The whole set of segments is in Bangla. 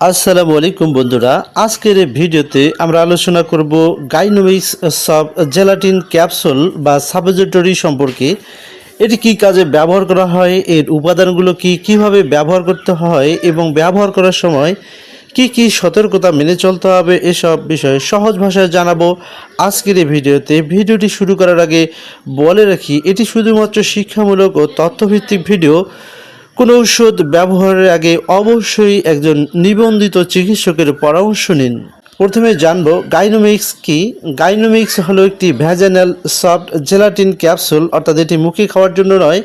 আসসালামু আলাইকুম বন্ধুরা, আজকের এই ভিডিওতে আমরা আলোচনা করব গাইনোমিক্স সব জেলাটিন ক্যাপসুল বা সাপোজিটরি সম্পর্কে। এটি কি কাজে ব্যবহার করা হয়, এর উপাদানগুলো কি, কিভাবে ব্যবহার করতে হয় এবং ব্যবহার করার সময় কি কি সতর্কতা মেনে চলতে হবে, এসব বিষয়ে সহজ ভাষায় জানাবো আজকের এই ভিডিওতে। ভিডিওটি শুরু করার আগে বলে রাখি, এটি শুধুমাত্র শিক্ষামূলক ও তথ্যভিত্তিক ভিডিও। কোনো ঔষধ ব্যবহারের আগে অবশ্যই একজন নিবন্ধিত চিকিৎসকের পরামর্শ নিন। প্রথমে জানবো গাইনোমিক্স কি। গাইনোমিক্স হলো একটি ভ্যাজানাল সফট জেলাটিন ক্যাপসুল, অর্থাৎ এটি মুখে খাওয়ার জন্য নয়,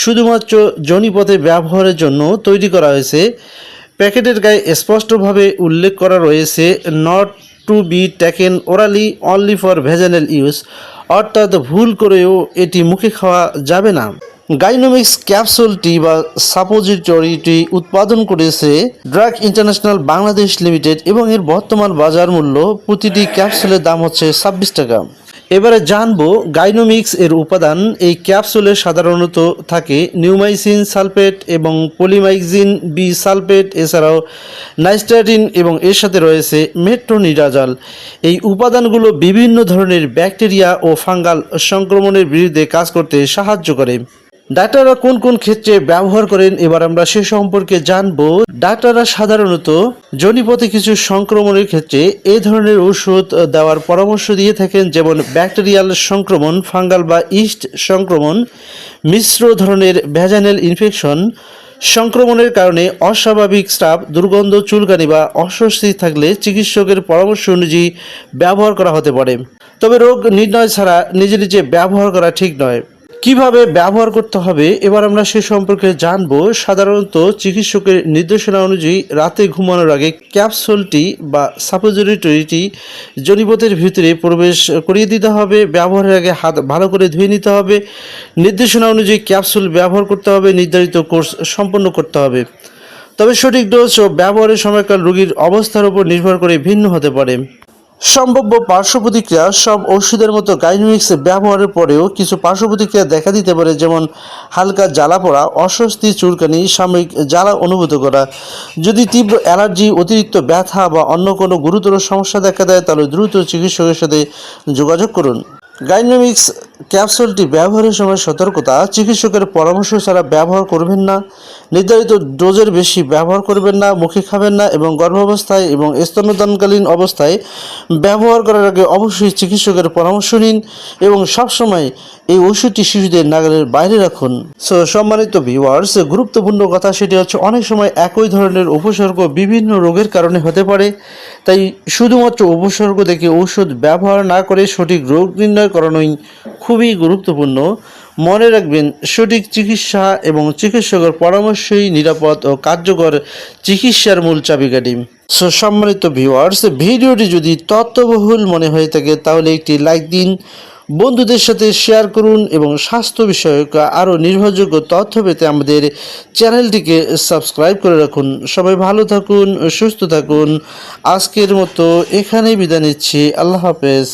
শুধুমাত্র যোনিপথে ব্যবহারের জন্য তৈরি করা হয়েছে। প্যাকেটের গায়ে স্পষ্টভাবে উল্লেখ করা রয়েছে not to be taken orally only for vaginal use, অর্থাৎ ভুল করেও এটি মুখে খাওয়া যাবে না। গাইনোমিক্স ক্যাপসুলটি বা সাপোজিটরিটি উৎপাদন করেছে ড্রাগ ইন্টারন্যাশনাল বাংলাদেশ লিমিটেড এবং এর বর্তমান বাজার মূল্য প্রতিটি ক্যাপসুলের দাম হচ্ছে 26 টাকা। এবারে জানবো গাইনোমিক্স এর উপাদান। এই ক্যাপসুলে সাধারণত থাকে নিউমাইসিন সালফেট এবং পলিমাইক্সিন বি সালফেট, এছাড়াও নাইস্টাটিন এবং এর সাথে রয়েছে মেট্রোনিডাজল। এই উপাদানগুলো বিভিন্ন ধরনের ব্যাকটেরিয়া ও ফাঙ্গাল সংক্রমণের বিরুদ্ধে কাজ করতে সাহায্য করে। ডাক্তাররা কোন কোন ক্ষেত্রে ব্যবহার করেন, এবার আমরা সে সম্পর্কে জানবো। ডাক্তাররা সাধারণত যোনিপথে কিছু সংক্রমণের ক্ষেত্রে এই ধরনের ওষুধ দেওয়ার পরামর্শ দিয়ে থাকেন, যেমন ব্যাকটেরিয়াল সংক্রমণ, ফাঙ্গাল বা ইস্ট সংক্রমণ, মিশ্র ধরনের ভ্যাজানাল ইনফেকশন। সংক্রমণের কারণে অস্বাভাবিক স্রাব, দুর্গন্ধ, চুলকানি বা অস্বস্তি থাকলে চিকিৎসকের পরামর্শ অনুযায়ী ব্যবহার করা হতে পারে। তবে রোগ নির্ণয় ছাড়া নিজে নিজে ব্যবহার করা ঠিক নয়। কিভাবে ব্যবহার করতে হবে, এবার আমরা সে সম্পর্কে জানবো। সাধারণত চিকিৎসকের নির্দেশনা অনুযায়ী রাতে ঘুমানোর আগে ক্যাপসুলটি বা সাপোজিটরিটি যোনিপথের ভিতরে প্রবেশ করিয়ে দিতে হবে। ব্যবহারের আগে হাত ভালো করে ধুয়ে নিতে হবে। নির্দেশনা অনুযায়ী ক্যাপসুল ব্যবহার করতে হবে। নির্ধারিত কোর্স সম্পন্ন করতে হবে। তবে সঠিক ডোজ ও ব্যবহারের সময়কাল রোগীর অবস্থার উপর নির্ভর করে ভিন্ন হতে পারে। সম্ভাব্য পার্শ্ব প্রতিক্রিয়া। সব ওষুধের মতো গাইনোমিক্স ব্যবহারের পরেও কিছু পার্শ্ব প্রতিক্রিয়া দেখা দিতে পারে, যেমন হালকা জ্বালা পড়া, অস্বস্তি, চুলকানি, সাময়িক জ্বালা অনুভূত করা। যদি তীব্র অ্যালার্জি, অতিরিক্ত ব্যথা বা অন্য কোনো গুরুতর সমস্যা দেখা দেয়, তাহলে দ্রুত চিকিৎসকের সাথে যোগাযোগ করুন। গাইনোমিক্স ক্যাপসুলটি ব্যবহারের সময় সতর্কতা। চিকিৎসকের পরামর্শ ছাড়া ব্যবহার করবেন না। নির্ধারিত ডোজের বেশি ব্যবহার করবেন না। মুখে খাবেন না এবং গর্ভাবস্থায় এবং স্তন্যদানকালীন অবস্থায় ব্যবহার করার আগে অবশ্যই চিকিৎসকের পরামর্শ নিন এবং সবসময় এই ওষুধটি শিশুদের নাগালের বাইরে রাখুন। সম্মানিত ভিউয়ার্স, গুরুত্বপূর্ণ কথা সেটি হচ্ছে, অনেক সময় একই ধরনের উপসর্গ বিভিন্ন রোগের কারণে হতে পারে। তাই শুধুমাত্র উপসর্গ দেখে ঔষধ ব্যবহার না করে সঠিক রোগ নির্ণয় করানোই খুবই গুরুত্বপূর্ণ। মনে রাখবেন, সঠিক চিকিৎসা এবং চিকিৎসকের পরামর্শই নিরাপদ ও কার্যকর চিকিৎসার মূল চাবিকাঠি। সম্মানিত ভিউয়ার্স, ভিডিওটি যদি তথ্যবহুল মনে হয়ে থাকে তাহলে একটি লাইক দিন, বন্ধুদের সাথে শেয়ার করুন এবং স্বাস্থ্য বিষয়ক আরও নির্ভরযোগ্য তথ্য পেতে আমাদের চ্যানেলটিকে সাবস্ক্রাইব করে রাখুন। সবাই ভালো থাকুন, সুস্থ থাকুন। আজকের মতো এখানেই বিদায় নিচ্ছি। আল্লাহ হাফেজ।